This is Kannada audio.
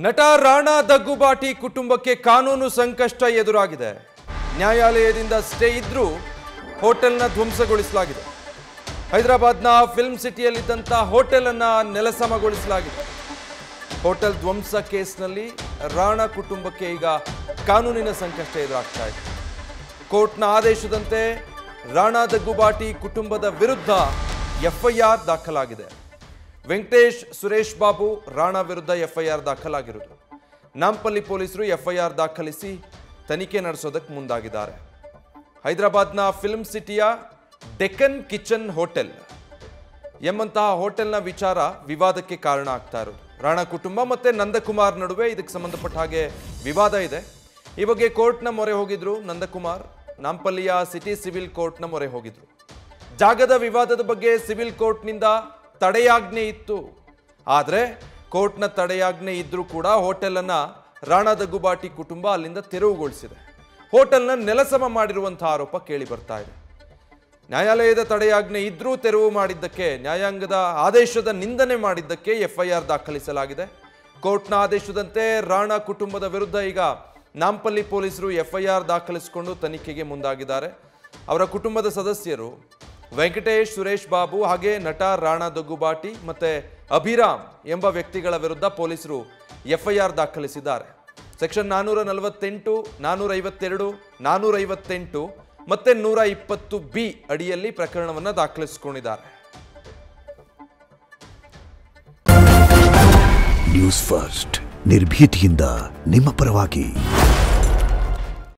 ನಟ ರಾಣಾ ದಗ್ಗುಬಾಟಿ ಕುಟುಂಬಕ್ಕೆ ಕಾನೂನು ಸಂಕಷ್ಟ ಎದುರಾಗಿದೆ. ನ್ಯಾಯಾಲಯದಿಂದ ಸ್ಟೇ ಇದ್ರೂ ಹೋಟೆಲ್ನ ಧ್ವಂಸಗೊಳಿಸಲಾಗಿದೆ. ಹೈದರಾಬಾದ್ನ ಫಿಲ್ಮ್ ಸಿಟಿಯಲ್ಲಿದ್ದಂಥ ಹೋಟೆಲ್ ಅನ್ನು ನೆಲಸಮಗೊಳಿಸಲಾಗಿದೆ. ಹೋಟೆಲ್ ಧ್ವಂಸ ಕೇಸ್ನಲ್ಲಿ ರಾಣಾ ಕುಟುಂಬಕ್ಕೆ ಈಗ ಕಾನೂನಿನ ಸಂಕಷ್ಟ ಎದುರಾಗ್ತಾ ಇದೆ. ಕೋರ್ಟ್ನ ಆದೇಶದಂತೆ ರಾಣಾ ದಗ್ಗುಬಾಟಿ ಕುಟುಂಬದ ವಿರುದ್ಧ ಎಫ್ಐಆರ್ ದಾಖಲಾಗಿದೆ. ವೆಂಕಟೇಶ್ ಸುರೇಶ್ ಬಾಬು ರಾಣಾ ವಿರುದ್ಧ ಎಫ್ಐಆರ್ ದಾಖಲಾಗಿರುವುದು. ನಾಂಪಲ್ಲಿ ಪೊಲೀಸರು ಎಫ್ಐಆರ್ ದಾಖಲಿಸಿ ತನಿಖೆ ನಡೆಸೋದಕ್ಕೆ ಮುಂದಾಗಿದ್ದಾರೆ. ಹೈದರಾಬಾದ್ನ ಫಿಲ್ಮ್ ಸಿಟಿಯ ಡೆಕ್ಕನ್ ಕಿಚನ್ ಹೋಟೆಲ್ ಎಂಬಂತಹ ಹೋಟೆಲ್ನ ವಿಚಾರ ವಿವಾದಕ್ಕೆ ಕಾರಣ ಆಗ್ತಾ ಇರೋದು. ರಾಣಾ ಕುಟುಂಬ ಮತ್ತೆ ನಂದಕುಮಾರ್ ನಡುವೆ ಇದಕ್ಕೆ ಸಂಬಂಧಪಟ್ಟ ಹಾಗೆ ವಿವಾದ ಇದೆ. ಈ ಬಗ್ಗೆ ಕೋರ್ಟ್ನ ಮೊರೆ ಹೋಗಿದ್ರು ನಂದಕುಮಾರ್. ನಾಂಪಲ್ಲಿಯ ಸಿಟಿ ಸಿವಿಲ್ ಕೋರ್ಟ್ನ ಮೊರೆ ಹೋಗಿದ್ರು. ಜಾಗದ ವಿವಾದದ ಬಗ್ಗೆ ಸಿವಿಲ್ ಕೋರ್ಟ್ನಿಂದ ತಡೆಯಾಜ್ಞೆ ಇತ್ತು. ಆದರೆ ಕೋರ್ಟ್ನ ತಡೆಯಾಜ್ಞೆ ಇದ್ರೂ ಕೂಡ ಹೋಟೆಲನ್ನು ರಾಣಾ ದಗ್ಗುಬಾಟಿ ಕುಟುಂಬ ಅಲ್ಲಿಂದ ತೆರವುಗೊಳಿಸಿದೆ. ಹೋಟೆಲ್ನ ನೆಲಸಮ ಮಾಡಿರುವಂತಹ ಆರೋಪ ಕೇಳಿ ಬರ್ತಾ ಇದೆ. ನ್ಯಾಯಾಲಯದ ತಡೆಯಾಜ್ಞೆ ಇದ್ರೂ ತೆರವು ಮಾಡಿದ್ದಕ್ಕೆ, ನ್ಯಾಯಾಂಗದ ಆದೇಶದ ನಿಂದನೆ ಮಾಡಿದ್ದಕ್ಕೆ ಎಫ್ಐಆರ್ ದಾಖಲಿಸಲಾಗಿದೆ. ಕೋರ್ಟ್ನ ಆದೇಶದಂತೆ ರಾಣಾ ಕುಟುಂಬದ ವಿರುದ್ಧ ಈಗ ನಾಂಪಲ್ಲಿ ಪೊಲೀಸರು ಎಫ್ಐಆರ್ ದಾಖಲಿಸಿಕೊಂಡು ತನಿಖೆಗೆ ಮುಂದಾಗಿದ್ದಾರೆ. ಅವರ ಕುಟುಂಬದ ಸದಸ್ಯರು ವೆಂಕಟೇಶ್ ಸುರೇಶ್ ಬಾಬು ಹಾಗೆ ನಟ ರಾಣಾ ದಗ್ಗುಬಾಟಿ ಮತ್ತೆ ಅಭಿರಾಮ್ ಎಂಬ ವ್ಯಕ್ತಿಗಳ ವಿರುದ್ಧ ಪೊಲೀಸರು ಎಫ್ಐಆರ್ ದಾಖಲಿಸಿದ್ದಾರೆ. ಸೆಕ್ಷನ್ 448, 452, 458 ಮತ್ತೆ 120B ಅಡಿಯಲ್ಲಿ ಪ್ರಕರಣವನ್ನು ದಾಖಲಿಸಿಕೊಂಡಿದ್ದಾರೆ. ನ್ಯೂಸ್ ಫಸ್ಟ್ ನಿರ್ಭೀತಿಯಿಂದ ನಿಮ್ಮ ಪರವಾಗಿ.